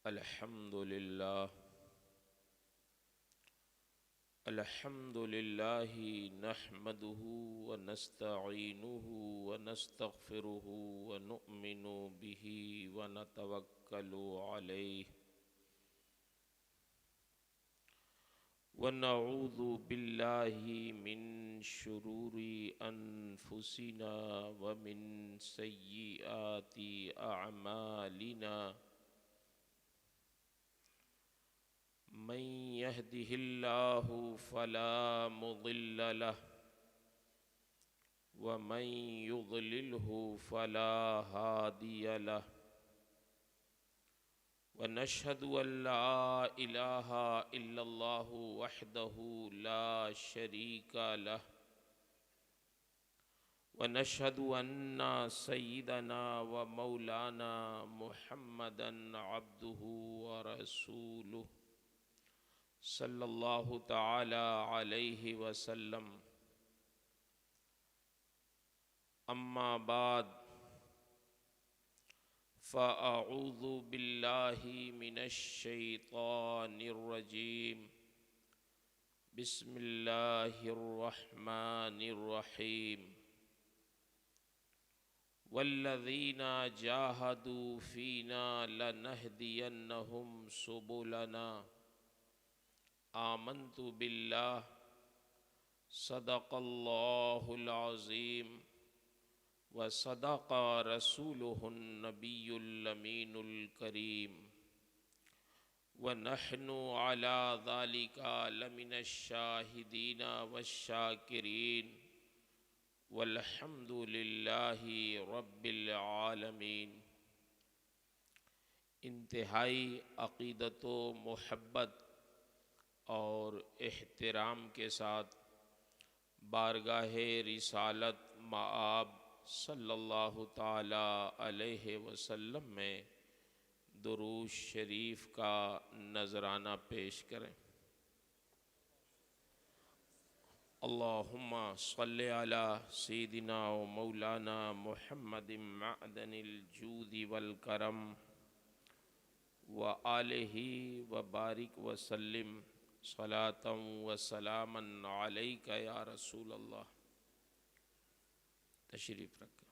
الحمد لله نحمده ونستعينه ونستغفره ونؤمن به ونتوكل عليه ونعوذ بالله من شرور أنفسنا ومن سيئات أعمالنا من يهده الله فلا مضل له ومن يضلله فلا هادي له ونشهد أن لا إله إلا الله وحده لا شريك له ونشهد أن سيدنا ومولانا محمدا عبده ورسوله صلی اللہ تعالی علیہ وسلم اما بعد فاعوذ باللہ من الشیطان الرجیم بسم اللہ الرحمن الرحیم والذین جاہدوا فینا لنہدینہم سبلنا آمنت باللہ صدق اللہ العظیم وصدق رسولہ النبی الامین الکریم ونحن علی ذلک لمن الشاہدین والشاکرین والحمد للہ رب العالمین۔ انتہائی عقیدت و محبت اور احترام کے ساتھ بارگاہ رسالت مآب صلی اللہ تعالی علیہ وسلم میں درود شریف کا نذرانہ پیش کریں۔ اللہم صلی علی سیدنا و مولانا محمد معدن الجود والکرم وآلہ وبارک وسلم صلاة و سلاما علیک یا رسول اللہ۔ تشریف رکھیں۔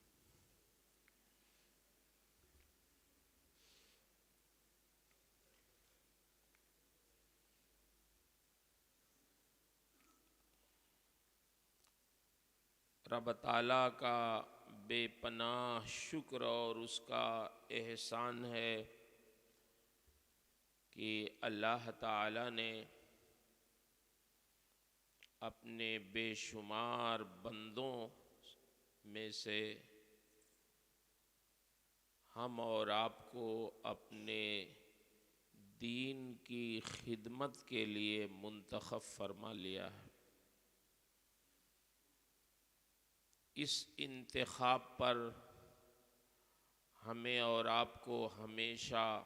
رب تعالیٰ کا بے پناہ شکر اور اس کا احسان ہے کہ اللہ تعالیٰ نے اپنے بے شمار بندوں میں سے ہم اور آپ کو اپنے دین کی خدمت کے لیے منتخب فرما لیا ہے۔ اس انتخاب پر ہمیں اور آپ کو ہمیشہ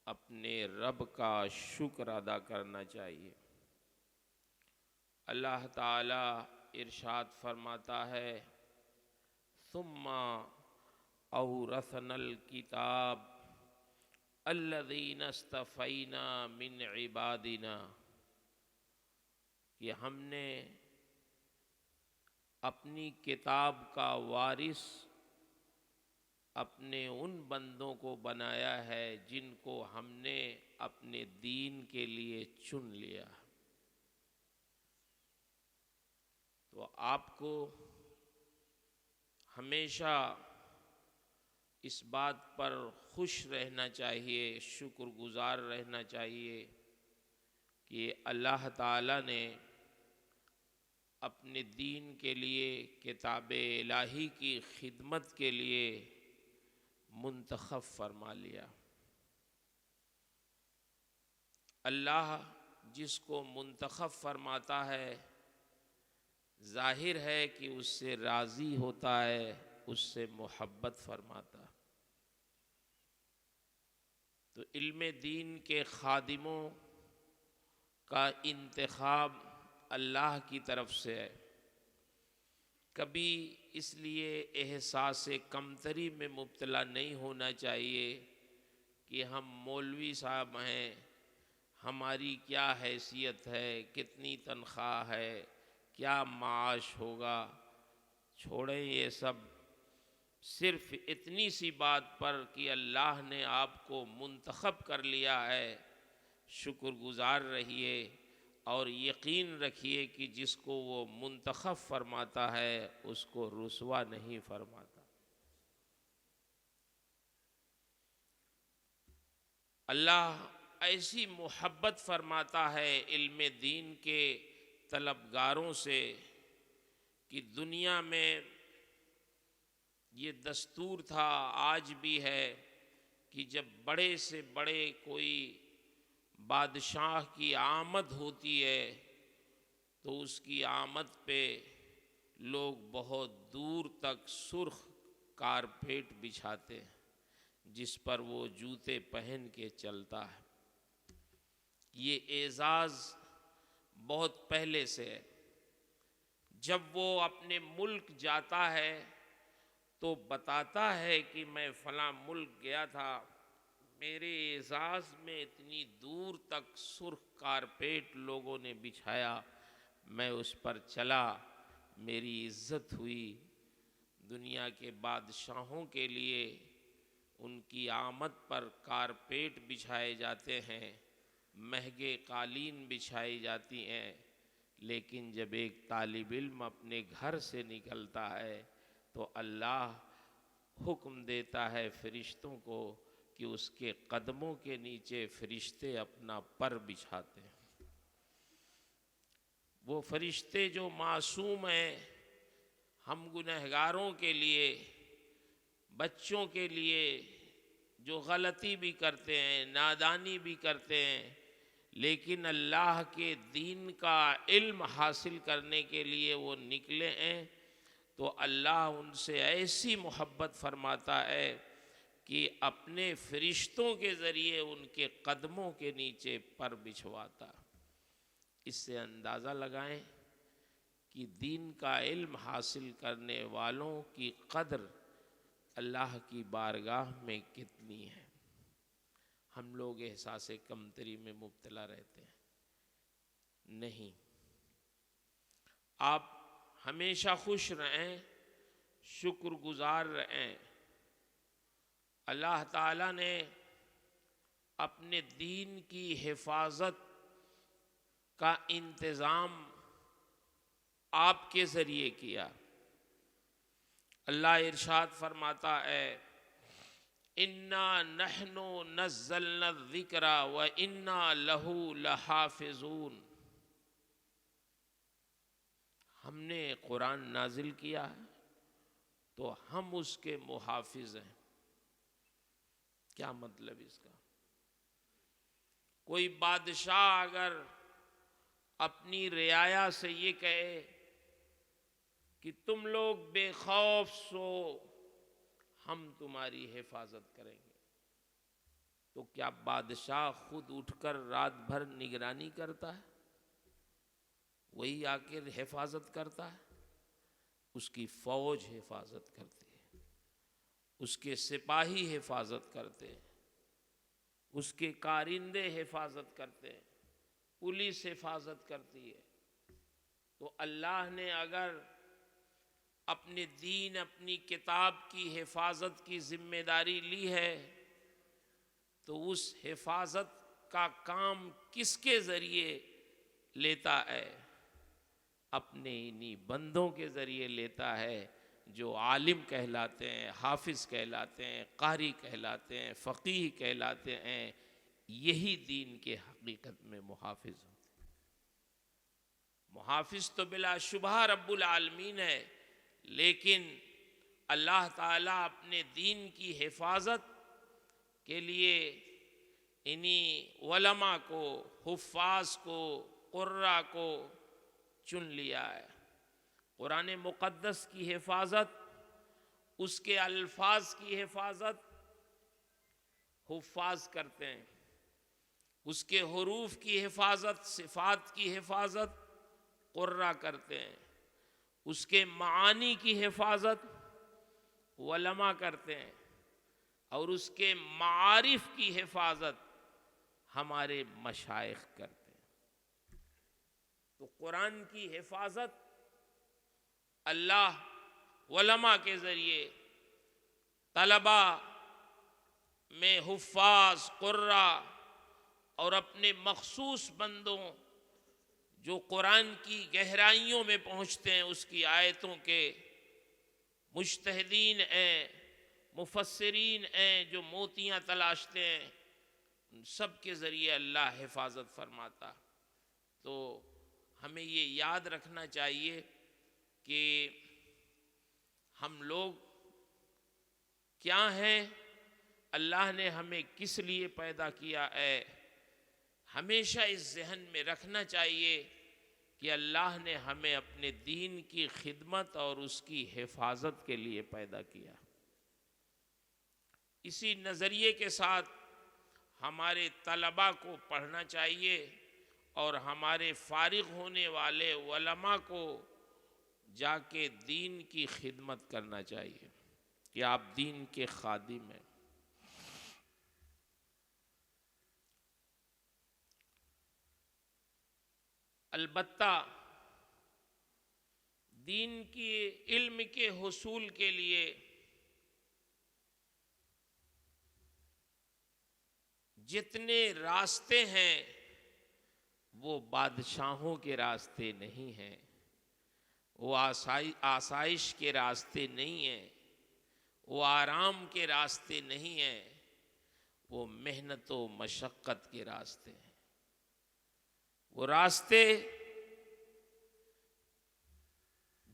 اپنے رب کا شکر ادا کرنا چاہیے۔ اللہ تعالی ارشاد فرماتا ہے ثم اورثنا الکتاب الذین اصطفینا من عبادنا، کہ ہم نے اپنی کتاب کا وارث اپنے ان بندوں کو بنایا ہے جن کو ہم نے اپنے دین کے لیے چن لیا۔ تو آپ کو ہمیشہ اس بات پر خوش رہنا چاہیے، شکر گزار رہنا چاہیے کہ اللہ تعالیٰ نے اپنے دین کے لیے کتاب الہی کی خدمت کے لیے منتخب فرما لیا۔ اللہ جس کو منتخب فرماتا ہے ظاہر ہے کہ اس سے راضی ہوتا ہے، اس سے محبت فرماتا۔ تو علم دین کے خادموں کا انتخاب اللہ کی طرف سے ہے۔ کبھی اس لیے احساس کمتری میں مبتلا نہیں ہونا چاہیے کہ ہم مولوی صاحب ہیں، ہماری کیا حیثیت ہے، کتنی تنخواہ ہے، کیا معاش ہوگا. چھوڑیں یہ سب. صرف اتنی سی بات پر کہ اللہ نے آپ کو منتخب کر لیا ہے، شکر گزار رہیے اور یقین رکھیے کہ جس کو وہ منتخب فرماتا ہے اس کو رسوا نہیں فرماتا. اللہ ایسی محبت فرماتا ہے علم دین کے طلبگاروں سے کہ دنیا میں یہ دستور تھا، آج بھی ہے، کہ جب بڑے سے بڑے کوئی بادشاہ کی آمد ہوتی ہے تو اس کی آمد پہ لوگ بہت دور تک سرخ کارپیٹ بچھاتے ہیں جس پر وہ جوتے پہن کے چلتا ہے. یہ اعزاز بہت پہلے سے ہے. جب وہ اپنے ملک جاتا ہے تو بتاتا ہے کہ میں فلاں ملک گیا تھا، میرے اعزاز میں اتنی دور تک سرخ کارپیٹ لوگوں نے بچھایا، میں اس پر چلا، میری عزت ہوئی. دنیا کے بادشاہوں کے لیے ان کی آمد پر کارپیٹ بچھائے جاتے ہیں، مہنگے قالین بچھائی جاتی ہیں، لیکن جب ایک طالب علم اپنے گھر سے نکلتا ہے تو اللہ حکم دیتا ہے فرشتوں کو کہ اس کے قدموں کے نیچے فرشتے اپنا پر بچھاتے ہیں. وہ فرشتے جو معصوم ہیں، ہم گنہگاروں کے لیے، بچوں کے لیے جو غلطی بھی کرتے ہیں، نادانی بھی کرتے ہیں، لیکن اللہ کے دین کا علم حاصل کرنے کے لیے وہ نکلے ہیں، تو اللہ ان سے ایسی محبت فرماتا ہے کہ اپنے فرشتوں کے ذریعے ان کے قدموں کے نیچے پر بچھواتا. اس سے اندازہ لگائیں کہ دین کا علم حاصل کرنے والوں کی قدر اللہ کی بارگاہ میں کتنی ہے. ہم لوگ احساس کمتری میں مبتلا رہتے ہیں. نہیں، آپ ہمیشہ خوش رہیں، شکر گزار رہیں. اللہ تعالیٰ نے اپنے دین کی حفاظت کا انتظام آپ کے ذریعے کیا. اللہ ارشاد فرماتا ہے اِنَّا نَحْنُ نَزَّلْنَا الذِّكْرَ وَإِنَّا لَهُ لَحَافِظُونَ. ہم نے قرآن نازل کیا ہے تو ہم اس کے محافظ ہیں. کیا مطلب اس کا؟ کوئی بادشاہ اگر اپنی رعایا سے یہ کہے کہ تم لوگ بے خوف سو، ہم تمہاری حفاظت کریں گے، تو کیا بادشاہ خود اٹھ کر رات بھر نگرانی کرتا ہے؟ وہی آ کے حفاظت کرتا ہے؟ اس کی فوج حفاظت کرتی ہے، اس کے سپاہی حفاظت کرتے ہیں، اس کے کارندے حفاظت کرتے ہیں، پولیس حفاظت کرتی ہے. تو اللہ نے اگر اپنے دین، اپنی کتاب کی حفاظت کی ذمہ داری لی ہے تو اس حفاظت کا کام کس کے ذریعے لیتا ہے؟ اپنے انہی بندوں کے ذریعے لیتا ہے جو عالم کہلاتے ہیں، حافظ کہلاتے ہیں، قاری کہلاتے ہیں، فقیہ کہلاتے ہیں. یہی دین کے حقیقت میں محافظ ہوتے ہیں. محافظ تو بلا شبہ رب العالمین ہے، لیکن اللہ تعالیٰ اپنے دین کی حفاظت کے لیے انہی علماء کو، حفاظ کو، قراء کو چن لیا ہے. قرآن مقدس کی حفاظت، اس کے الفاظ کی حفاظت حفاظ کرتے ہیں، اس کے حروف کی حفاظت، صفات کی حفاظت قراء کرتے ہیں، اس کے معانی کی حفاظت علماء کرتے ہیں. اور اس کے معارف کی حفاظت ہمارے مشائخ کرتے ہیں۔ تو قرآن کی حفاظت اللہ علماء کے ذریعے، طلباء میں حفاظ، قراء اور اپنے مخصوص بندوں جو قرآن کی گہرائیوں میں پہنچتے ہیں، اس کی آیتوں کے مجتہدین ہیں، مفسرین ہیں، جو موتیاں تلاشتے ہیں، ان سب کے ذریعے اللہ حفاظت فرماتا۔ تو ہمیں یہ یاد رکھنا چاہیے کہ ہم لوگ کیا ہیں، اللہ نے ہمیں کس لیے پیدا کیا ہے۔ ہمیشہ اس ذہن میں رکھنا چاہیے کہ اللہ نے ہمیں اپنے دین کی خدمت اور اس کی حفاظت کے لیے پیدا کیا۔ اسی نظریے کے ساتھ ہمارے طلباء کو پڑھنا چاہیے اور ہمارے فارغ ہونے والے علماء کو جا کے دین کی خدمت کرنا چاہیے کہ آپ دین کے خادم ہیں۔ البتہ دین کی علم کے حصول کے لیے جتنے راستے ہیں وہ بادشاہوں کے راستے نہیں ہیں، وہ آسائش کے راستے نہیں ہیں، وہ آرام کے راستے نہیں ہیں، وہ محنت و مشقت کے راستے ہیں۔ وہ راستے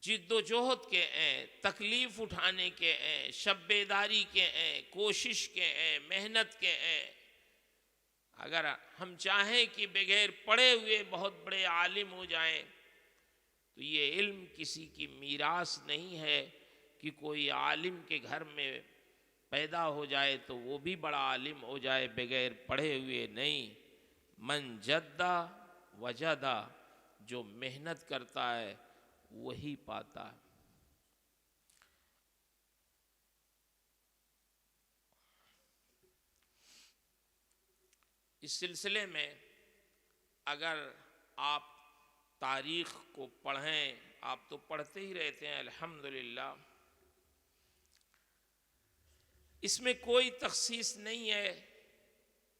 جد و جہد کے ہیں، تکلیف اٹھانے کے ہیں، شب بیداری کے ہیں، کوشش کے ہیں، محنت کے ہیں۔ اگر ہم چاہیں کہ بغیر پڑھے ہوئے بہت بڑے عالم ہو جائیں تو یہ علم کسی کی میراث نہیں ہے کہ کوئی عالم کے گھر میں پیدا ہو جائے تو وہ بھی بڑا عالم ہو جائے بغیر پڑھے ہوئے نہیں۔ من جدہ وجدہ، جو محنت کرتا ہے وہی پاتا ہے۔ اس سلسلے میں اگر آپ تاریخ کو پڑھیں، آپ تو پڑھتے ہی رہتے ہیں الحمدللہ، اس میں کوئی تخصیص نہیں ہے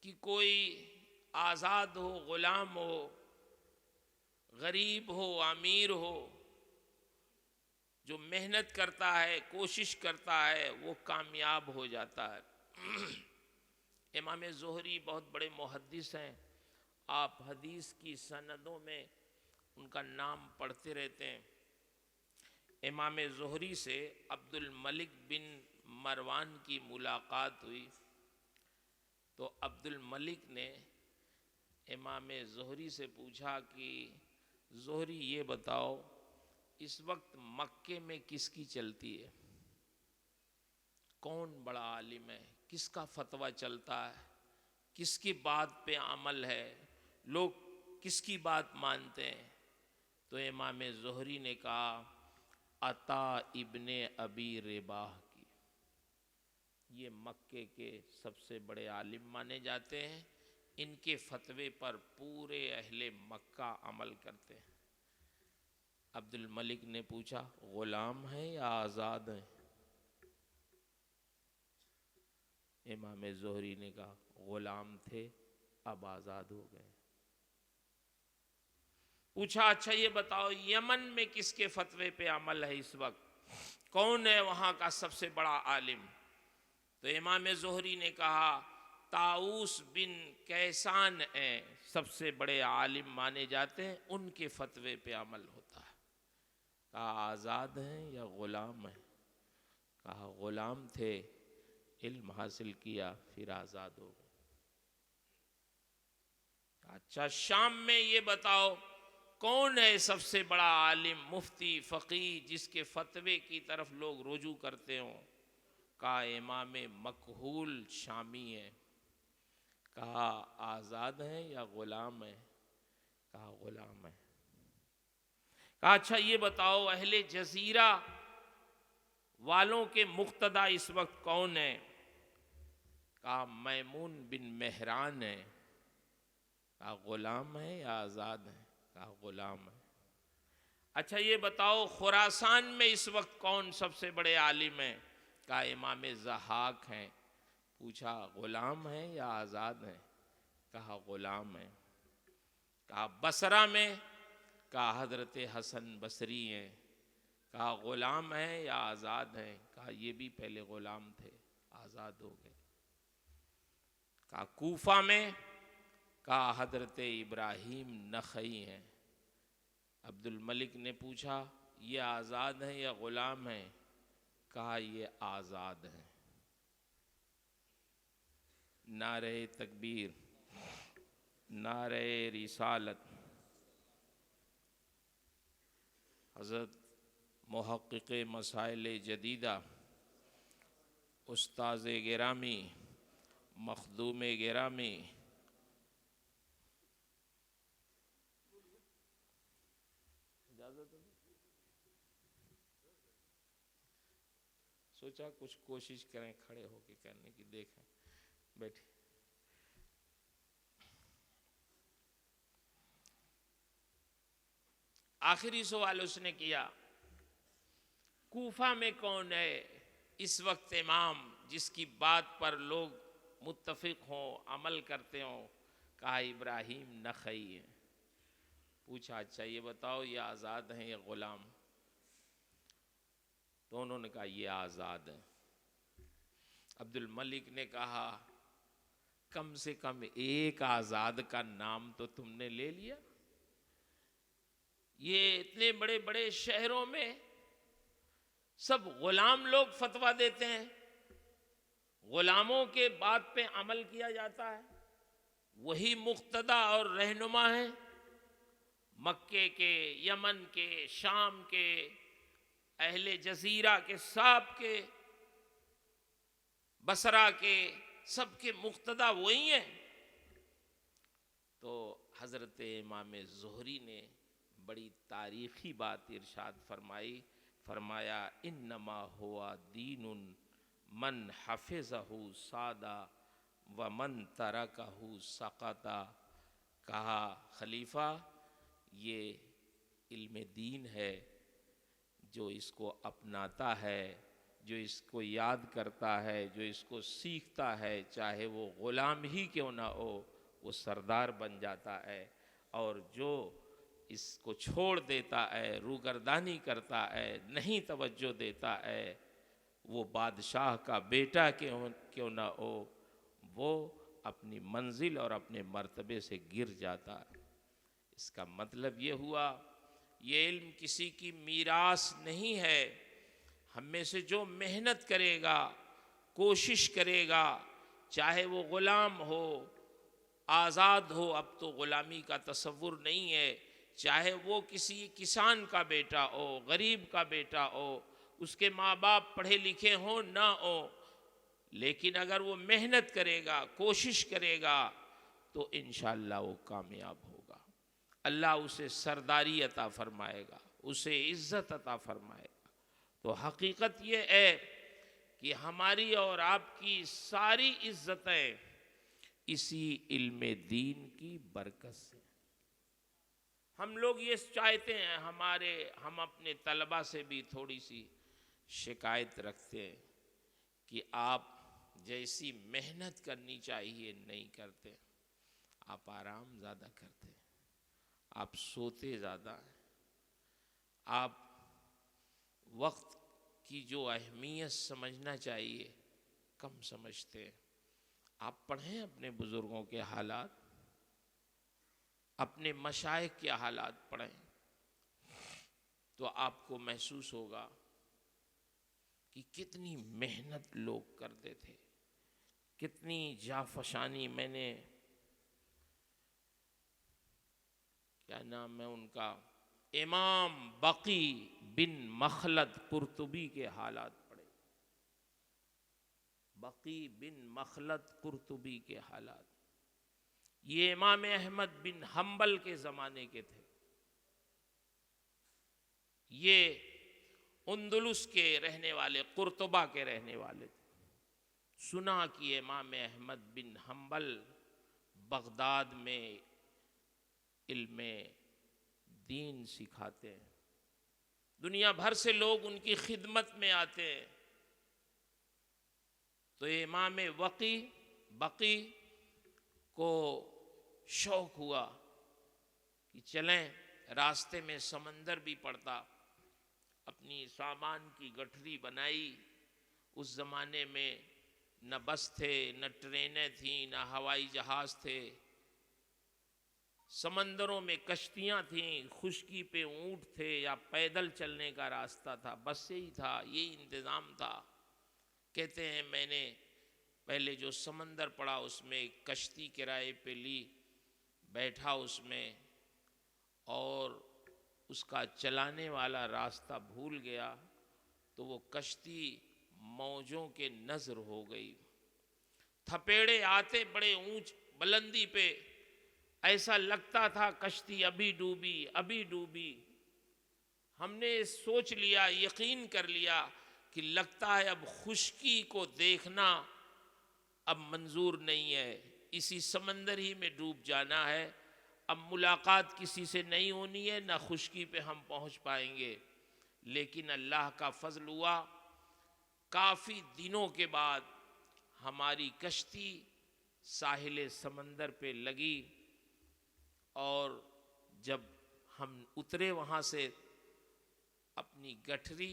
کہ کوئی آزاد ہو، غلام ہو، غریب ہو، امیر ہو۔ جو محنت کرتا ہے، کوشش کرتا ہے، وہ کامیاب ہو جاتا ہے۔ امام زہری بہت بڑے محدث ہیں، آپ حدیث کی سندوں میں ان کا نام پڑھتے رہتے ہیں۔ امام زہری سے عبد الملک بن مروان کی ملاقات ہوئی تو عبد الملک نے امام زہری سے پوچھا کہ زہری یہ بتاؤ اس وقت مکے میں کس کی چلتی ہے؟ کون بڑا عالم ہے؟ کس کا فتویٰ چلتا ہے؟ کس کی بات پہ عمل ہے؟ لوگ کس کی بات مانتے ہیں؟ تو امام زہری نے کہا عطا ابن ابی رباح کی، یہ مکے کے سب سے بڑے عالم مانے جاتے ہیں، ان کے فتوے پر پورے اہل مکہ عمل کرتے ہیں۔ عبد الملک نے پوچھا غلام ہیں یا آزاد ہیں؟ امام زہری نے کہا غلام تھے، اب آزاد ہو گئے۔ پوچھا اچھا یہ بتاؤ یمن میں کس کے فتوے پہ عمل ہے اس وقت؟ کون ہے وہاں کا سب سے بڑا عالم؟ تو امام زہری نے کہا طاؤس بن کیسان ہیں، سب سے بڑے عالم مانے جاتے ہیں، ان کے فتوے پہ عمل ہوتا ہے۔ کہا آزاد ہیں یا غلام ہیں؟ کہا غلام تھے، علم حاصل کیا پھر آزاد ہو گئے۔ اچھا شام میں یہ بتاؤ کون ہے سب سے بڑا عالم، مفتی، فقیہ، جس کے فتوے کی طرف لوگ رجوع کرتے ہوں؟ کہا امام مکحول شامی ہے۔ کہا آزاد ہیں یا غلام ہیں؟ کہا غلام ہیں۔ کہا اچھا یہ بتاؤ اہل جزیرہ والوں کے مقتدی اس وقت کون ہیں؟ کہا میمون بن مہران ہے. کہا غلام ہے یا آزاد ہے؟ کہا غلام ہے. اچھا یہ بتاؤ خراسان میں اس وقت کون سب سے بڑے عالم ہیں؟ کہا امام ضحاک ہیں. پوچھا غلام ہیں یا آزاد ہیں؟ کہا غلام ہیں. کہا بصرہ میں؟ کہا حضرت حسن بصری ہیں. کہا غلام ہیں یا آزاد ہیں؟ کہا یہ بھی پہلے غلام تھے، آزاد ہو گئے. کہا کوفہ میں؟ کہا حضرت ابراہیم نخعی ہیں. عبد الملک نے پوچھا یہ آزاد ہیں یا غلام ہیں؟ کہا یہ آزاد ہیں. نعرہ تکبیر، نعرہ رسالت. حضرت محقق مسائل جدیدہ استاذ گرامی، مخدوم گرامی، سوچا کچھ کوشش کریں کھڑے ہو کے کرنے کی. دیکھیں بیٹھے. آخری سوال اس نے کیا کوفہ میں کون ہے اس وقت امام جس کی بات پر لوگ متفق ہوں، عمل کرتے ہوں؟ کہا ابراہیم نخعی ہے. پوچھا اچھا یہ بتاؤ یہ آزاد ہیں یا غلام؟ تو انہوں نے کہا یہ آزاد ہیں. عبد الملک نے کہا کم سے کم ایک آزاد کا نام تو تم نے لے لیا. یہ اتنے بڑے بڑے شہروں میں سب غلام لوگ فتویٰ دیتے ہیں، غلاموں کے بات پہ عمل کیا جاتا ہے، وہی مقتدی اور رہنما ہیں. مکے کے، یمن کے، شام کے، اہل جزیرہ کے، سب کے، بصرہ کے، سب کے مقتدی وہی ہیں. تو حضرت امام زہری نے بڑی تاریخی بات ارشاد فرمائی. فرمایا انما ہوا دین من حفظہ سادہ ومن ترکہ سقطا. کہا خلیفہ یہ علم دین ہے جو اس کو اپناتا ہے، جو اس کو یاد کرتا ہے، جو اس کو سیکھتا ہے، چاہے وہ غلام ہی کیوں نہ ہو، وہ سردار بن جاتا ہے. اور جو اس کو چھوڑ دیتا ہے، روگردانی کرتا ہے، نہیں توجہ دیتا ہے، وہ بادشاہ کا بیٹا کیوں نہ ہو، وہ اپنی منزل اور اپنے مرتبے سے گر جاتا ہے. اس کا مطلب یہ ہوا یہ علم کسی کی میراث نہیں ہے. ہم میں سے جو محنت کرے گا، کوشش کرے گا، چاہے وہ غلام ہو، آزاد ہو، اب تو غلامی کا تصور نہیں ہے، چاہے وہ کسی کسان کا بیٹا ہو، غریب کا بیٹا ہو، اس کے ماں باپ پڑھے لکھے ہوں نہ ہوں، لیکن اگر وہ محنت کرے گا، کوشش کرے گا تو انشاءاللہ وہ کامیاب ہوگا. اللہ اسے سرداری عطا فرمائے گا، اسے عزت عطا فرمائے گا. تو حقیقت یہ ہے کہ ہماری اور آپ کی ساری عزتیں اسی علم دین کی برکت سے. ہم لوگ یہ چاہتے ہیں، ہم اپنے طلبہ سے بھی تھوڑی سی شکایت رکھتے ہیں کہ آپ جیسی محنت کرنی چاہیے نہیں کرتے. آپ آرام زیادہ کرتے ہیں، آپ سوتے زیادہ ہیں، آپ وقت کی جو اہمیت سمجھنا چاہیے کم سمجھتے ہیں. آپ پڑھیں اپنے بزرگوں کے حالات، اپنے مشائخ کے حالات پڑھیں تو آپ کو محسوس ہوگا کہ کتنی محنت لوگ کرتے تھے، کتنی جافشانی. میں نے کیا نام ہے ان کا، امام بقی بن مخلد قرطبی کے حالات پڑھے. بقی بن مخلد قرطبی کے حالات، یہ امام احمد بن حنبل کے زمانے کے تھے، یہ اندلس کے رہنے والے، قرطبہ کے رہنے والے تھے. سنا کہ امام احمد بن حنبل بغداد میں علم دین سکھاتے ہیں، دنیا بھر سے لوگ ان کی خدمت میں آتے ہیں۔ تو امام بقی کو شوق ہوا کہ چلیں، راستے میں سمندر بھی پڑتا، اپنی سامان کی گٹھری بنائی۔ اس زمانے میں نہ بس تھے، نہ ٹرینیں تھیں، نہ ہوائی جہاز تھے، سمندروں میں کشتیاں تھیں، خشکی پہ اونٹ تھے یا پیدل چلنے کا راستہ تھا، بس یہی تھا، یہی انتظام تھا۔ کہتے ہیں میں نے پہلے جو سمندر پڑا اس میں ایک کشتی کرائے پہ لی، بیٹھا اس میں، اور اس کا چلانے والا راستہ بھول گیا تو وہ کشتی موجوں کے نذر ہو گئی، تھپیڑے آتے بڑے اونچ بلندی پہ، ایسا لگتا تھا کشتی ابھی ڈوبی ابھی ڈوبی۔ ہم نے سوچ لیا، یقین کر لیا کہ لگتا ہے اب خشکی کو دیکھنا اب منظور نہیں ہے، اسی سمندر ہی میں ڈوب جانا ہے، اب ملاقات کسی سے نہیں ہونی ہے، نہ خشکی پہ ہم پہنچ پائیں گے۔ لیکن اللہ کا فضل ہوا، کافی دنوں کے بعد ہماری کشتی ساحل سمندر پہ لگی، اور جب ہم اترے وہاں سے، اپنی گٹھری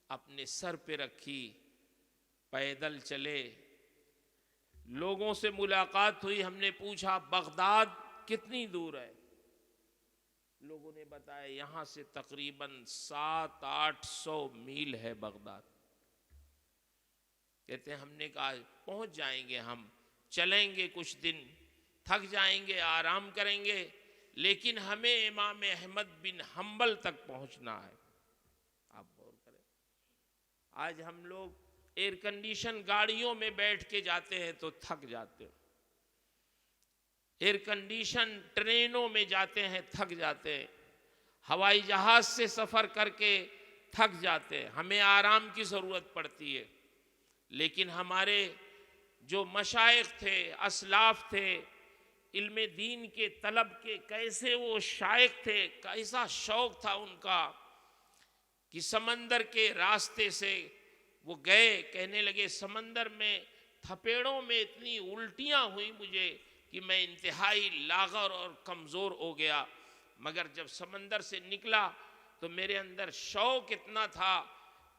اپنے سر پہ رکھی، پیدل چلے، لوگوں سے ملاقات ہوئی، ہم نے پوچھا بغداد کتنی دور ہے؟ لوگوں نے بتایا یہاں سے تقریباً 700-800 میل ہے بغداد۔ کہتے ہیں ہم نے کہا پہنچ جائیں گے، ہم چلیں گے کچھ دن، تھک جائیں گے، آرام کریں گے، لیکن ہمیں امام احمد بن حنبل تک پہنچنا ہے۔ آپ غور کریں، آج ہم لوگ ایئر کنڈیشن گاڑیوں میں بیٹھ کے جاتے ہیں تو تھک جاتے ہیں، ایئر کنڈیشن ٹرینوں میں جاتے ہیں تھک جاتے ہیں، ہوائی جہاز سے سفر کر کے تھک جاتے ہیں، ہمیں آرام کی ضرورت پڑتی ہے۔ لیکن ہمارے جو مشائخ تھے، اسلاف تھے، علم دین کے طلب کے کیسے وہ شائق تھے، کیسا شوق تھا ان کا کہ سمندر کے راستے سے وہ گئے، کہنے لگے سمندر میں تھپیڑوں میں اتنی الٹیاں ہوئی مجھے کہ میں انتہائی لاغر اور کمزور ہو گیا، مگر جب سمندر سے نکلا تو میرے اندر شوق اتنا تھا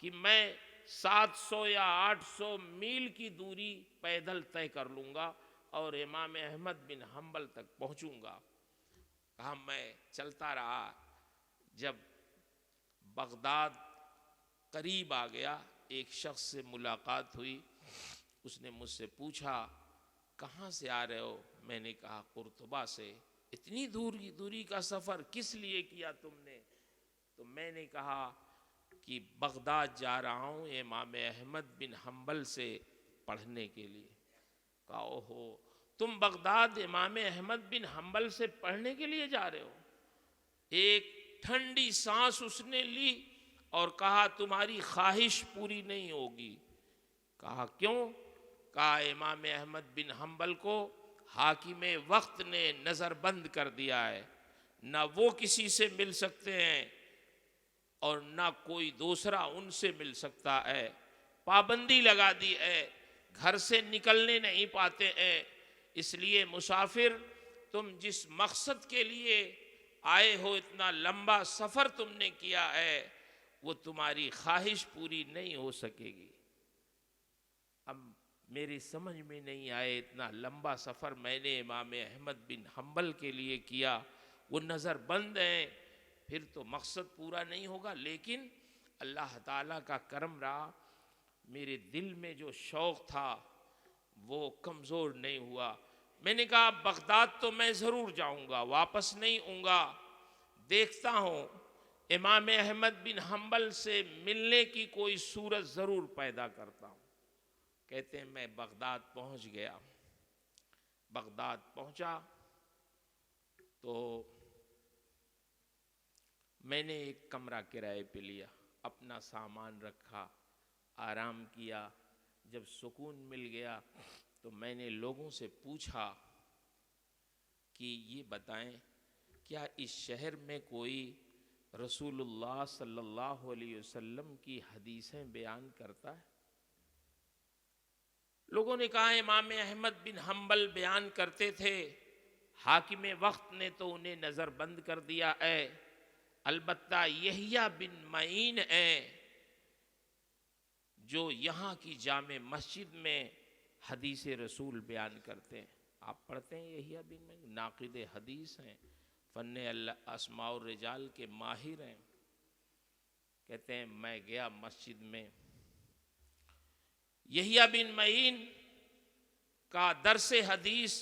کہ میں 700 یا 800 میل کی دوری پیدل طے کر لوں گا اور امام احمد بن حنبل تک پہنچوں گا۔ کہا میں چلتا رہا، جب بغداد قریب آ گیا ایک شخص سے ملاقات ہوئی، اس نے مجھ سے پوچھا کہاں سے آ رہے ہو؟ میں نے کہا قرطبہ سے۔ اتنی دوری کا سفر کس لیے کیا تم نے؟ تو میں نے کہا کہ بغداد جا رہا ہوں امام احمد بن حنبل سے پڑھنے کے لیے۔ کہا اوہو، تم بغداد امام احمد بن حنبل سے پڑھنے کے لیے جا رہے ہو؟ ایک ٹھنڈی سانس اس نے لی اور کہا تمہاری خواہش پوری نہیں ہوگی۔ کہا کیوں؟ کہا امام احمد بن حنبل کو حاکم وقت نے نظر بند کر دیا ہے، نہ وہ کسی سے مل سکتے ہیں اور نہ کوئی دوسرا ان سے مل سکتا ہے، پابندی لگا دی ہے، گھر سے نکلنے نہیں پاتے ہیں۔ اس لیے مسافر، تم جس مقصد کے لیے آئے ہو، اتنا لمبا سفر تم نے کیا ہے، وہ تمہاری خواہش پوری نہیں ہو سکے گی۔ اب میری سمجھ میں نہیں آئے، اتنا لمبا سفر میں نے امام احمد بن حنبل کے لیے کیا، وہ نظر بند ہیں، پھر تو مقصد پورا نہیں ہوگا۔ لیکن اللہ تعالیٰ کا کرم رہا، میرے دل میں جو شوق تھا وہ کمزور نہیں ہوا۔ میں نے کہا بغداد تو میں ضرور جاؤں گا، واپس نہیں ہوں گا، دیکھتا ہوں امام احمد بن حنبل سے ملنے کی کوئی صورت ضرور پیدا کرتا ہوں۔ کہتے ہیں میں بغداد پہنچ گیا۔ بغداد پہنچا تو میں نے ایک کمرہ کرائے پہ لیا، اپنا سامان رکھا، آرام کیا۔ جب سکون مل گیا تو میں نے لوگوں سے پوچھا کہ یہ بتائیں کیا اس شہر میں کوئی رسول اللہ صلی اللہ علیہ وسلم کی حدیثیں بیان کرتا ہے؟ لوگوں نے کہا امام احمد بن حنبل بیان کرتے تھے، حاکم وقت نے تو انہیں نظر بند کر دیا ہے، البتہ یحییٰ بن معین ہیں جو یہاں کی جامع مسجد میں حدیث رسول بیان کرتے ہیں۔ آپ پڑھتے ہیں یحییٰ بن معین، ناقد حدیث ہیں، فن اسماء الرجال کے ماہر ہیں۔ کہتے ہیں میں گیا مسجد میں، یحییٰ بن معین کا درس حدیث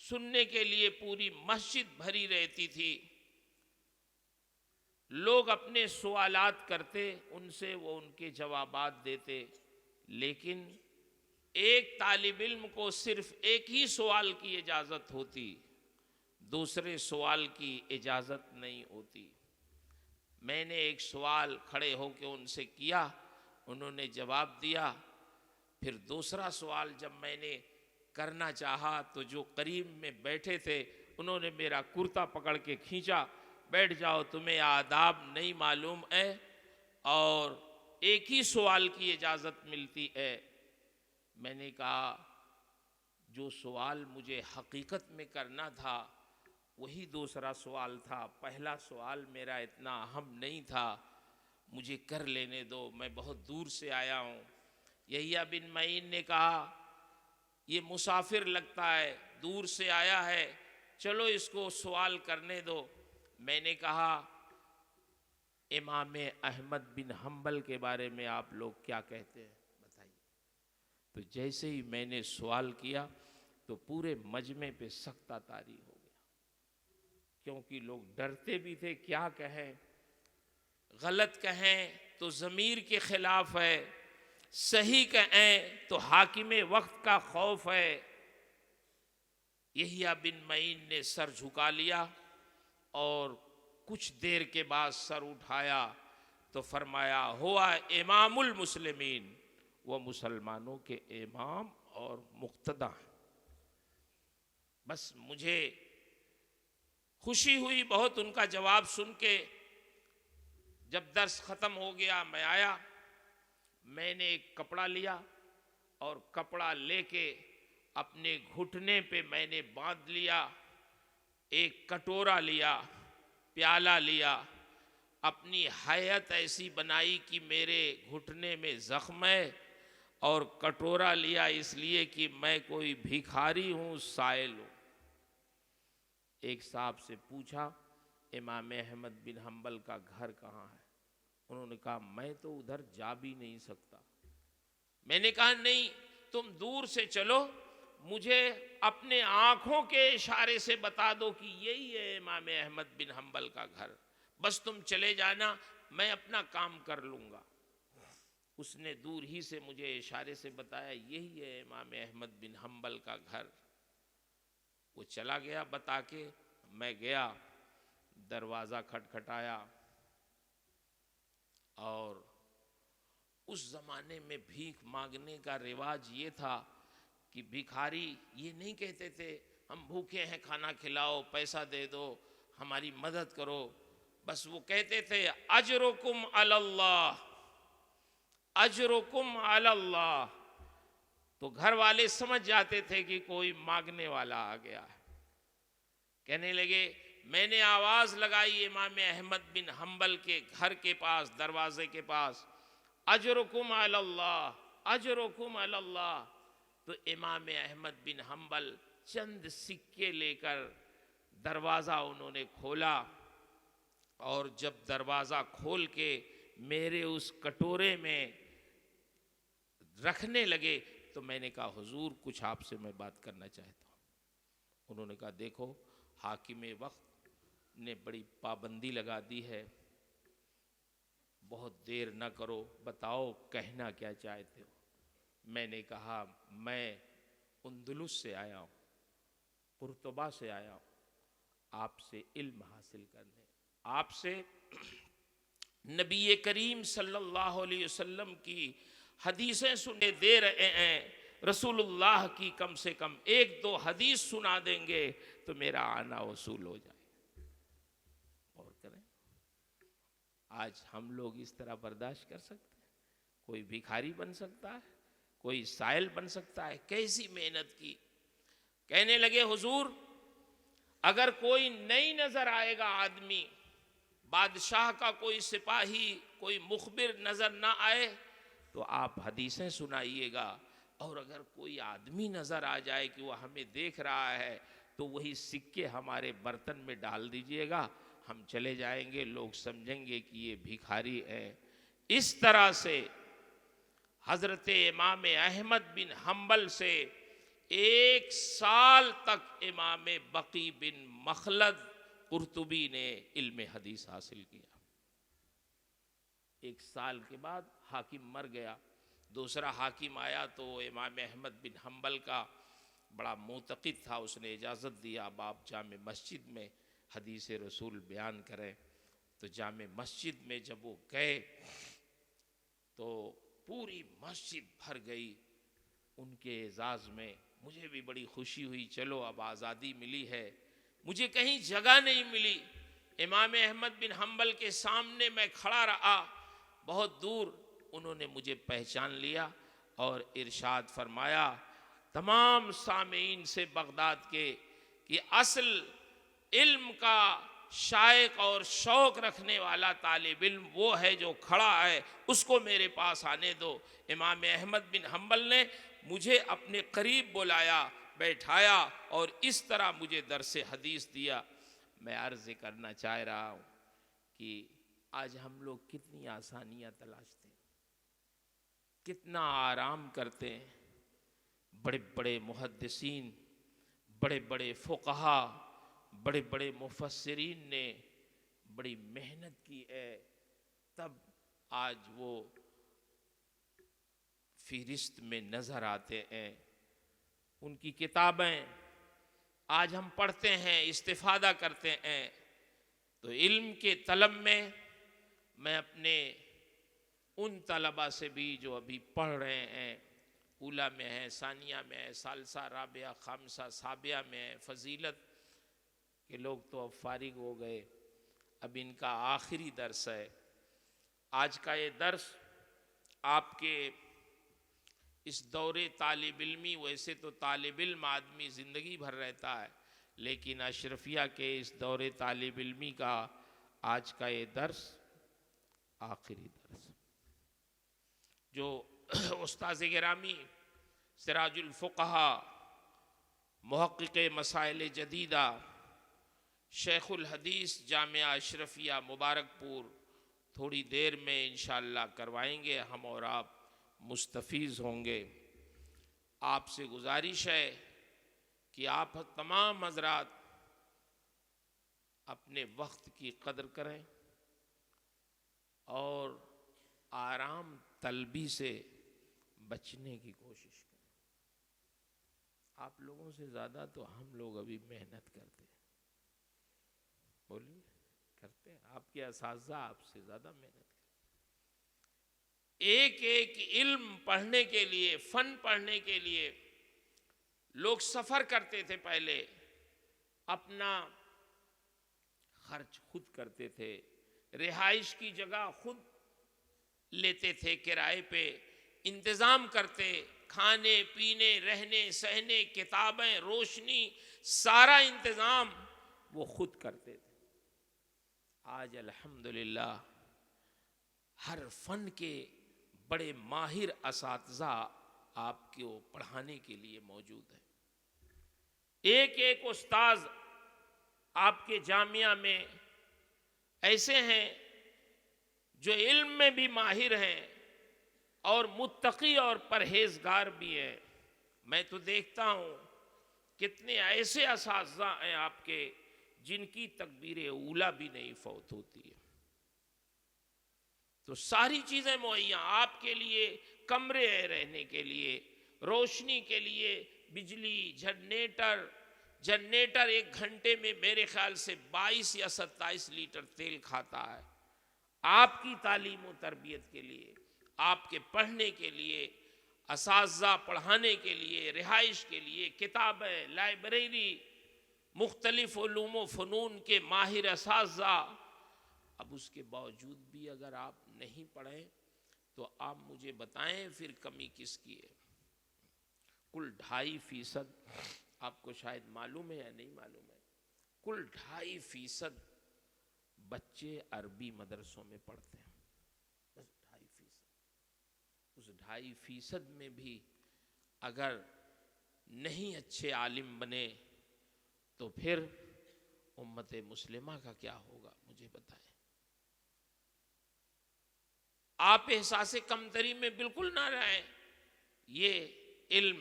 سننے کے لیے پوری مسجد بھری رہتی تھی، لوگ اپنے سوالات کرتے ان سے، وہ ان کے جوابات دیتے، لیکن ایک طالب علم کو صرف ایک ہی سوال کی اجازت ہوتی، دوسرے سوال کی اجازت نہیں ہوتی۔ میں نے ایک سوال کھڑے ہو کے ان سے کیا، انہوں نے جواب دیا، پھر دوسرا سوال جب میں نے کرنا چاہا تو جو قریب میں بیٹھے تھے انہوں نے میرا کرتا پکڑ کے کھینچا، بیٹھ جاؤ، تمہیں آداب نہیں معلوم ہے اور ایک ہی سوال کی اجازت ملتی ہے۔ میں نے کہا جو سوال مجھے حقیقت میں کرنا تھا وہی دوسرا سوال تھا، پہلا سوال میرا اتنا اہم نہیں تھا، مجھے کر لینے دو، میں بہت دور سے آیا ہوں۔ یحییٰ بن معین نے کہا یہ مسافر لگتا ہے، دور سے آیا ہے، چلو اس کو سوال کرنے دو۔ میں نے کہا امام احمد بن حنبل کے بارے میں آپ لوگ کیا کہتے ہیں بتائیے؟ تو جیسے ہی میں نے سوال کیا تو پورے مجمع پہ سکتہ طاری ہو گیا، کیونکہ لوگ ڈرتے بھی تھے کیا کہیں، غلط کہیں تو ضمیر کے خلاف ہے، صحیح کہیں تو حاکم وقت کا خوف ہے۔ یحییٰ بن معین نے سر جھکا لیا اور کچھ دیر کے بعد سر اٹھایا تو فرمایا ہوا امام المسلمین، وہ مسلمانوں کے امام اور مقتدی ہیں۔ بس مجھے خوشی ہوئی بہت ان کا جواب سن کے۔ جب درس ختم ہو گیا میں آیا، میں نے ایک کپڑا لیا اور کپڑا لے کے اپنے گھٹنے پہ میں نے باندھ لیا، ایک کٹورا لیا، پیالہ لیا، اپنی حیت ایسی بنائی کہ میرے گھٹنے میں زخم ہے، اور کٹورا لیا اس لیے کہ میں کوئی بھکاری ہوں، سائل ہوں۔ ایک صاحب سے پوچھا امام احمد بن حنبل کا گھر کہاں ہے؟ انہوں نے کہا میں تو ادھر جا بھی نہیں سکتا۔ میں نے کہا نہیں، تم دور سے چلو، مجھے اپنے آنکھوں کے اشارے سے بتا دو کہ یہی ہے امام احمد بن حنبل کا گھر، بس تم چلے جانا، میں اپنا کام کر لوں گا۔ اس نے دور ہی سے مجھے اشارے سے بتایا یہی ہے امام احمد بن حنبل کا گھر۔ وہ چلا گیا بتا کے، میں گیا، دروازہ کھٹکھٹایا، اور اس زمانے میں بھیک مانگنے کا رواج یہ تھا کہ بھکاری یہ نہیں کہتے تھے ہم بھوکے ہیں کھانا کھلاؤ، پیسہ دے دو، ہماری مدد کرو، بس وہ کہتے تھے اجرکم علی اللہ، اجرکم علی اللہ۔ تو گھر والے سمجھ جاتے تھے کہ کوئی مانگنے والا آ گیا ہے۔ کہنے لگے، میں نے آواز لگائی امام احمد بن حنبل کے گھر کے پاس، دروازے کے پاس، اجرکم علی اللہ، اجرکم علی اللہ۔ تو امام احمد بن حنبل چند سکے لے کر دروازہ انہوں نے کھولا، اور جب دروازہ کھول کے میرے اس کٹورے میں رکھنے لگے تو میں نے کہا حضور کچھ آپ سے میں بات کرنا چاہتا ہوں۔ انہوں نے کہا دیکھو حاکم وقت نے بڑی پابندی لگا دی ہے، بہت دیر نہ کرو، بتاؤ کہنا کیا چاہتے ہو؟ میں نے کہا میں اندلس سے آیا ہوں، قرطبہ سے آیا ہوں آپ سے علم حاصل کرنے، آپ سے نبی کریم صلی اللہ علیہ وسلم کی حدیثیں سنے دے رہے ہیں، رسول اللہ کی کم سے کم 1-2 حدیث سنا دیں گے تو میرا آنا وصول ہو جائے۔ اور کریں، آج ہم لوگ اس طرح برداشت کر سکتے ہیں؟ کوئی بھکاری بن سکتا ہے؟ کوئی سائل بن سکتا ہے؟ کیسی محنت کی۔ کہنے لگے حضور اگر کوئی نہیں نظر آئے گا آدمی، بادشاہ کا کوئی سپاہی، کوئی مخبر نظر نہ آئے تو آپ حدیثیں سنائیے گا، اور اگر کوئی آدمی نظر آ جائے کہ وہ ہمیں دیکھ رہا ہے تو وہی سکے ہمارے برتن میں ڈال دیجئے گا، ہم چلے جائیں گے، لوگ سمجھیں گے کہ یہ بھکاری ہے۔ اس طرح سے حضرت امام احمد بن حنبل سے 1 سال تک امام بقی بن مخلد قرطبی نے علم حدیث حاصل کیا۔ 1 سال کے بعد حاکم مر گیا، دوسرا حاکم آیا تو امام احمد بن حنبل کا بڑا معتقد تھا، اس نے اجازت دیا اب آپ جامع مسجد میں حدیث رسول بیان کریں۔ تو جامع مسجد میں جب وہ گئے تو پوری مسجد بھر گئی ان کے اعزاز میں۔ مجھے بھی بڑی خوشی ہوئی، چلو اب آزادی ملی ہے، مجھے کہیں جگہ نہیں ملی۔ امام احمد بن حنبل کے سامنے میں کھڑا رہا، بہت دور انہوں نے مجھے پہچان لیا اور ارشاد فرمایا تمام سامعین سے بغداد کے کہ اصل علم کا شائق اور شوق رکھنے والا طالب علم وہ ہے جو کھڑا ہے، اس کو میرے پاس آنے دو۔ امام احمد بن حنبل نے مجھے اپنے قریب بلایا، بیٹھایا اور اس طرح مجھے درس حدیث دیا۔ میں عرض کرنا چاہ رہا ہوں کہ آج ہم لوگ کتنی آسانیاں تلاشتے ہیں، کتنا آرام کرتے ہیں۔ بڑے بڑے محدثین، بڑے بڑے فقہا، بڑے بڑے مفسرین نے بڑی محنت کی ہے، تب آج وہ فہرست میں نظر آتے ہیں۔ ان کی کتابیں آج ہم پڑھتے ہیں، استفادہ کرتے ہیں۔ تو علم کے طلب میں اپنے ان طلبہ سے بھی جو ابھی پڑھ رہے ہیں، اولیٰ میں ہیں، ثانیہ میں ہیں، ثالثہ، رابعہ، خامسہ، سابعہ میں ہیں، فضیلت کے لوگ تو اب فارغ ہو گئے، اب ان کا آخری درس ہے۔ آج کا یہ درس آپ کے اس دور طالب علمی، ویسے تو طالب علم آدمی زندگی بھر رہتا ہے، لیکن اشرفیہ کے اس دور طالب علمی کا آج کا یہ درس آخری درس، جو استاذ گرامی سراج الفقہا، محقق مسائل جدیدہ، شیخ الحدیث جامعہ اشرفیہ مبارک پور تھوڑی دیر میں انشاءاللہ کروائیں گے، ہم اور آپ مستفیض ہوں گے۔ آپ سے گزارش ہے کہ آپ تمام حضرات اپنے وقت کی قدر کریں اور آرام طلبی سے بچنے کی کوشش کریں۔ آپ لوگوں سے زیادہ تو ہم لوگ ابھی محنت کرتے ہیں، بولیے کرتے ہیں، آپ کے اساتذہ آپ سے زیادہ محنت کرتے ہیں۔ ایک ایک علم پڑھنے کے لیے، فن پڑھنے کے لیے لوگ سفر کرتے تھے، پہلے اپنا خرچ خود کرتے تھے، رہائش کی جگہ خود لیتے تھے، کرائے پہ انتظام کرتے، کھانے پینے، رہنے سہنے، کتابیں، روشنی، سارا انتظام وہ خود کرتے تھے۔ آج الحمدللہ ہر فن کے بڑے ماہر اساتذہ آپ کو پڑھانے کے لیے موجود ہیں۔ ایک ایک استاذ آپ کے جامعہ میں ایسے ہیں جو علم میں بھی ماہر ہیں اور متقی اور پرہیزگار بھی ہیں۔ میں تو دیکھتا ہوں کتنے ایسے اساتذہ ہیں آپ کے جن کی تکبیر اولیٰ بھی نہیں فوت ہوتی ہے۔ تو ساری چیزیں مہیا آپ کے لیے، کمرے ہیں رہنے کے لیے، روشنی کے لیے، بجلی، جنریٹر 1 گھنٹے میں میرے خیال سے 22 یا 27 لیٹر تیل کھاتا ہے۔ آپ کی تعلیم و تربیت کے لیے، آپ کے پڑھنے کے لیے، اساتذہ پڑھانے کے لیے، رہائش کے لیے کتابیں، لائبریری، مختلف علوم و فنون کے ماہر اساتذہ. اب اس کے باوجود بھی اگر آپ نہیں پڑھیں تو آپ مجھے بتائیں پھر کمی کس کی ہے؟ کل 2.5%، آپ کو شاید معلوم ہے یا نہیں معلوم ہے، کل 2.5% بچے عربی مدرسوں میں پڑھتے ہیں، بس 2.5%. اس 2.5% میں بھی اگر نہیں اچھے عالم بنے تو پھر امت مسلمہ کا کیا ہوگا؟ مجھے بتائیں. آپ احساس کمتری میں بالکل نہ رہیں. یہ علم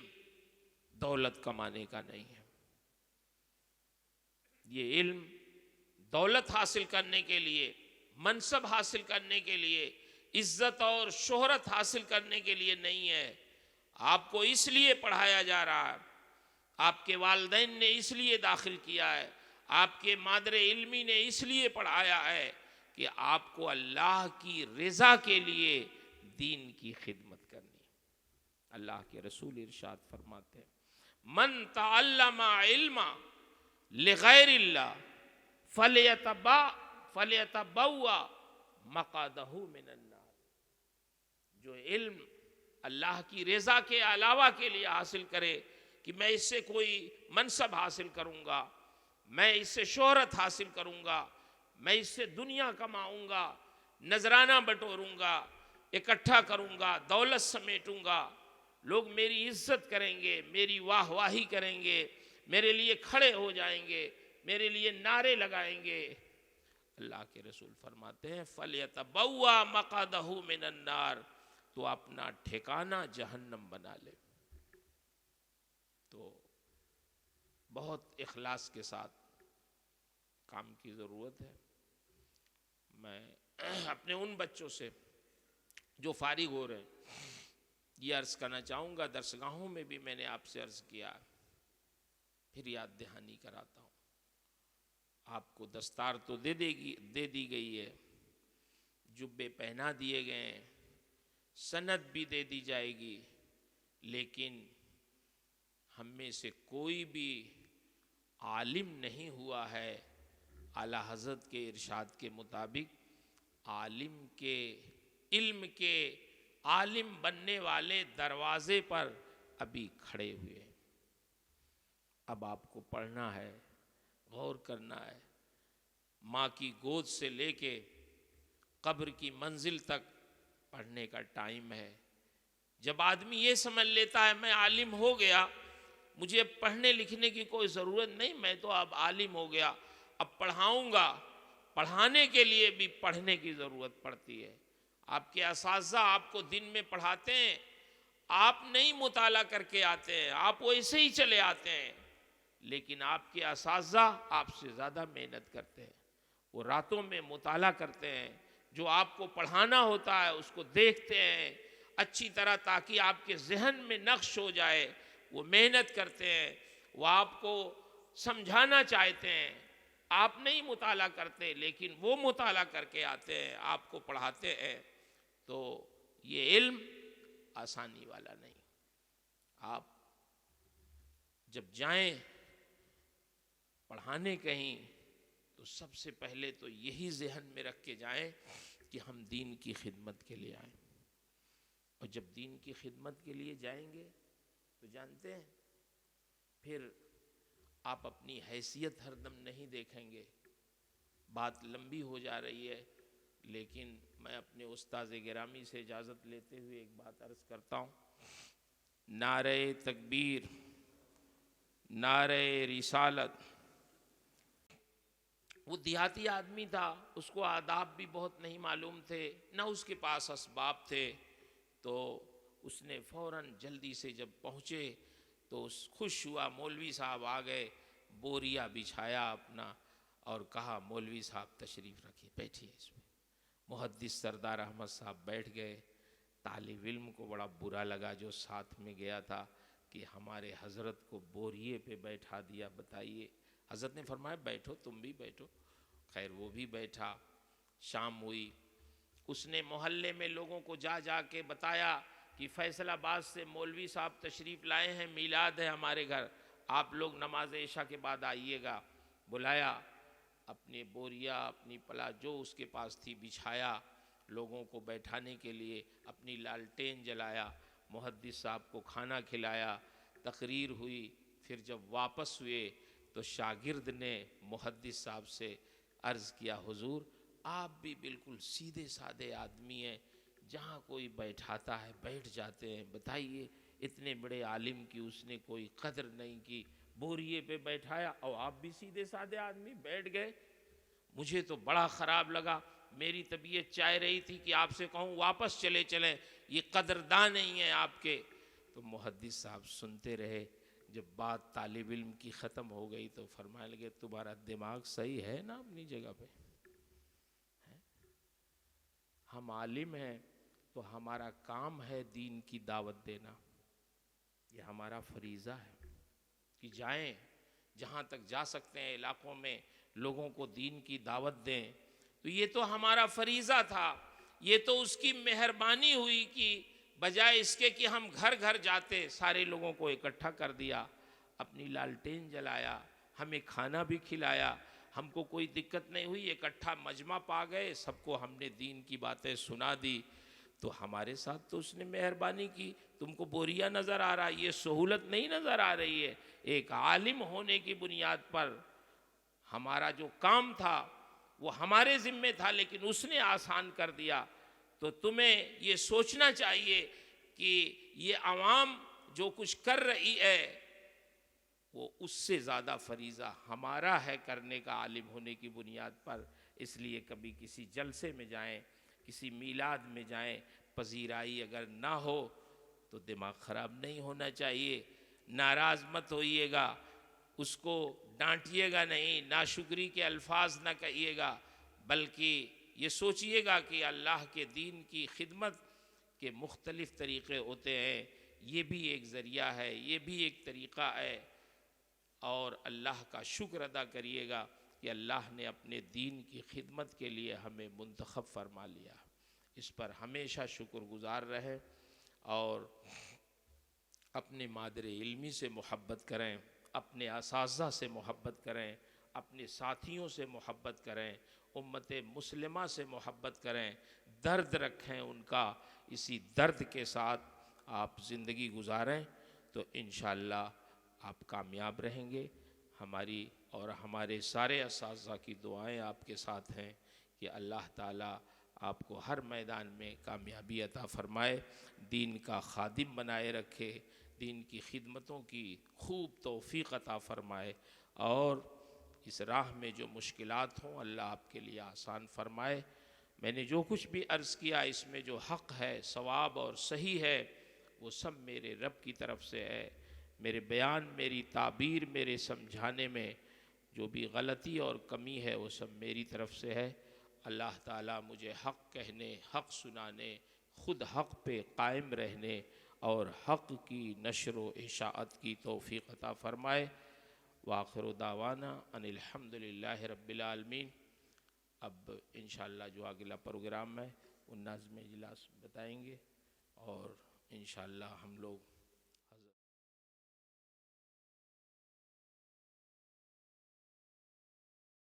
دولت کمانے کا نہیں ہے. یہ علم دولت حاصل کرنے کے لیے، منصب حاصل کرنے کے لیے، عزت اور شہرت حاصل کرنے کے لیے نہیں ہے. آپ کو اس لیے پڑھایا جا رہا ہے، آپ کے والدین نے اس لیے داخل کیا ہے، آپ کے مادر علمی نے اس لیے پڑھایا ہے کہ آپ کو اللہ کی رضا کے لیے دین کی خدمت کرنی. اللہ کے رسول ارشاد فرماتے ہیں من تعلم علما لغیر اللہ فلیتبوا مقعدہ من النار. جو علم اللہ کی رضا کے علاوہ کے لیے حاصل کرے کہ میں اس سے کوئی منصب حاصل کروں گا، میں اس سے شہرت حاصل کروں گا، میں اس سے دنیا کماؤں گا، نذرانہ بٹوروں گا، اکٹھا کروں گا، دولت سمیٹوں گا، لوگ میری عزت کریں گے، میری واہ واہی کریں گے، میرے لیے کھڑے ہو جائیں گے، میرے لیے نعرے لگائیں گے. اللہ کے رسول فرماتے ہیں فَلْيَتَبَوَّأْ مَقْعَدَهُ مِنَ النَّارِ، تو اپنا ٹھکانہ جہنم بنا لے. تو بہت اخلاص کے ساتھ کام کی ضرورت ہے. میں اپنے ان بچوں سے جو فارغ ہو رہے ہیں یہ عرض کرنا چاہوں گا، درسگاہوں میں بھی میں نے آپ سے عرض کیا، پھر یاد دہانی کراتا ہوں. آپ کو دستار تو دے دی گئی ہے، جبے پہنا دیے گئے ہیں، سند بھی دے دی جائے گی، لیکن ہم میں سے کوئی بھی عالم نہیں ہوا ہے. اعلیٰ حضرت کے ارشاد کے مطابق عالم کے علم کے عالم بننے والے دروازے پر ابھی کھڑے ہوئے ہیں. اب آپ کو پڑھنا ہے، غور کرنا ہے. ماں کی گود سے لے کے قبر کی منزل تک پڑھنے کا ٹائم ہے. جب آدمی یہ سمجھ لیتا ہے میں عالم ہو گیا، مجھے اب پڑھنے لکھنے کی کوئی ضرورت نہیں، میں تو اب عالم ہو گیا، اب پڑھاؤں گا. پڑھانے کے لیے بھی پڑھنے کی ضرورت پڑتی ہے. آپ کے اساتذہ آپ کو دن میں پڑھاتے ہیں، آپ نہیں مطالعہ کر کے آتے ہیں، آپ ویسے ہی چلے آتے ہیں، لیکن آپ کے اساتذہ آپ سے زیادہ محنت کرتے ہیں. وہ راتوں میں مطالعہ کرتے ہیں، جو آپ کو پڑھانا ہوتا ہے اس کو دیکھتے ہیں اچھی طرح تاکہ آپ کے ذہن میں نقش ہو جائے. وہ محنت کرتے ہیں، وہ آپ کو سمجھانا چاہتے ہیں. آپ نہیں مطالعہ کرتے لیکن وہ مطالعہ کر کے آتے ہیں، آپ کو پڑھاتے ہیں. تو یہ علم آسانی والا نہیں. آپ جب جائیں پڑھانے کہیں تو سب سے پہلے تو یہی ذہن میں رکھ کے جائیں کہ ہم دین کی خدمت کے لیے آئیں. اور جب دین کی خدمت کے لیے جائیں گے تو جانتے ہیں پھر آپ اپنی حیثیت ہر دم نہیں دیکھیں گے. بات لمبی ہو جا رہی ہے لیکن میں اپنے استاذ گرامی سے اجازت لیتے ہوئے ایک بات عرض کرتا ہوں. نعرہ تکبیر، نعرہ رسالت. وہ دیہاتی آدمی تھا، اس کو آداب بھی بہت نہیں معلوم تھے، نہ اس کے پاس اسباب تھے. تو اس نے فوراً جلدی سے جب پہنچے تو خوش ہوا، مولوی صاحب آ گئے، بوریا بچھایا اپنا اور کہا مولوی صاحب تشریف رکھیے، بیٹھیے اس میں. محدث سردار احمد صاحب بیٹھ گئے. طالب علم کو بڑا برا لگا جو ساتھ میں گیا تھا کہ ہمارے حضرت کو بوریے پہ بیٹھا دیا. بتائیے، حضرت نے فرمایا بیٹھو، تم بھی بیٹھو. خیر وہ بھی بیٹھا. شام ہوئی، اس نے محلے میں لوگوں کو جا جا کے بتایا کہ فیصل آباد سے مولوی صاحب تشریف لائے ہیں، میلاد ہے ہمارے گھر، آپ لوگ نماز عشاء کے بعد آئیے گا۔ بلایا، اپنی بوریا، اپنی پلا جو اس کے پاس تھی بچھایا، لوگوں کو بیٹھانے کے لیے اپنی لالٹین جلایا، محدث صاحب کو کھانا کھلایا، تقریر ہوئی۔ پھر جب واپس ہوئے تو شاگرد نے محدث صاحب سے عرض کیا، حضور آپ بھی بالکل سیدھے سادے آدمی ہیں، جہاں کوئی بیٹھاتا ہے بیٹھ جاتے ہیں، بتائیے اتنے بڑے عالم کی اس نے کوئی قدر نہیں کی، بوریے پہ بیٹھایا اور آپ بھی سیدھے سادے آدمی بیٹھ گئے۔ مجھے تو بڑا خراب لگا، میری طبیعت چاہ رہی تھی کہ آپ سے کہوں واپس چلے چلیں، یہ قدردان نہیں ہیں آپ کے۔ تو محدث صاحب سنتے رہے۔ جب بات طالب علم کی ختم ہو گئی تو فرمانے لگے، تمہارا دماغ صحیح ہے نا اپنی جگہ پہ؟ ہم عالم ہیں تو ہمارا کام ہے دین کی دعوت دینا، یہ ہمارا فریضہ ہے کہ جائیں جہاں تک جا سکتے ہیں علاقوں میں لوگوں کو دین کی دعوت دیں۔ تو یہ تو ہمارا فریضہ تھا، یہ تو اس کی مہربانی ہوئی کہ بجائے اس کے کہ ہم گھر گھر جاتے سارے لوگوں کو اکٹھا کر دیا، اپنی لالٹین جلایا، ہمیں کھانا بھی کھلایا، ہم کو کوئی دقت نہیں ہوئی، اکٹھا مجمع پا گئے، سب کو ہم نے دین کی باتیں سنا دی۔ تو ہمارے ساتھ تو اس نے مہربانی کی۔ تم کو بوریا نظر آ رہا، یہ سہولت نہیں نظر آ رہی ہے۔ ایک عالم ہونے کی بنیاد پر ہمارا جو کام تھا وہ ہمارے ذمے تھا، لیکن اس نے آسان کر دیا۔ تو تمہیں یہ سوچنا چاہیے کہ یہ عوام جو کچھ کر رہی ہے وہ اس سے زیادہ فریضہ ہمارا ہے کرنے کا، عالم ہونے کی بنیاد پر۔ اس لیے کبھی کسی جلسے میں جائیں، کسی میلاد میں جائیں، پذیرائی اگر نہ ہو تو دماغ خراب نہیں ہونا چاہیے، ناراض مت ہوئیے گا، اس کو ڈانٹیے گا نہیں، ناشکری کے الفاظ نہ کہیے گا، بلکہ یہ سوچئے گا کہ اللہ کے دین کی خدمت کے مختلف طریقے ہوتے ہیں، یہ بھی ایک ذریعہ ہے، یہ بھی ایک طریقہ ہے، اور اللہ کا شکر ادا کریے گا کہ اللہ نے اپنے دین کی خدمت کے لیے ہمیں منتخب فرما لیا۔ اس پر ہمیشہ شکر گزار رہیں اور اپنے مادر علمی سے محبت کریں، اپنے اساتذہ سے محبت کریں، اپنے ساتھیوں سے محبت کریں، امت مسلمہ سے محبت کریں، درد رکھیں ان کا، اسی درد کے ساتھ آپ زندگی گزاریں تو انشاءاللہ آپ کامیاب رہیں گے۔ ہماری اور ہمارے سارے اساتذہ کی دعائیں آپ کے ساتھ ہیں کہ اللہ تعالیٰ آپ کو ہر میدان میں کامیابی عطا فرمائے، دین کا خادم بنائے رکھے، دین کی خدمتوں کی خوب توفیق عطا فرمائے، اور اس راہ میں جو مشکلات ہوں اللہ آپ کے لیے آسان فرمائے۔ میں نے جو کچھ بھی عرض کیا اس میں جو حق ہے، ثواب اور صحیح ہے، وہ سب میرے رب کی طرف سے ہے۔ میرے بیان، میری تعبیر، میرے سمجھانے میں جو بھی غلطی اور کمی ہے وہ سب میری طرف سے ہے۔ اللہ تعالیٰ مجھے حق کہنے، حق سنانے، خود حق پہ قائم رہنے اور حق کی نشر و اشاعت کی توفیق عطا فرمائے۔ وآخر دعوانا ان الحمدللہ رب العالمین۔ اب انشاءاللہ جو اگلا پروگرام ہے وہ نظم اجلاس بتائیں گے، اور انشاءاللہ ہم لوگ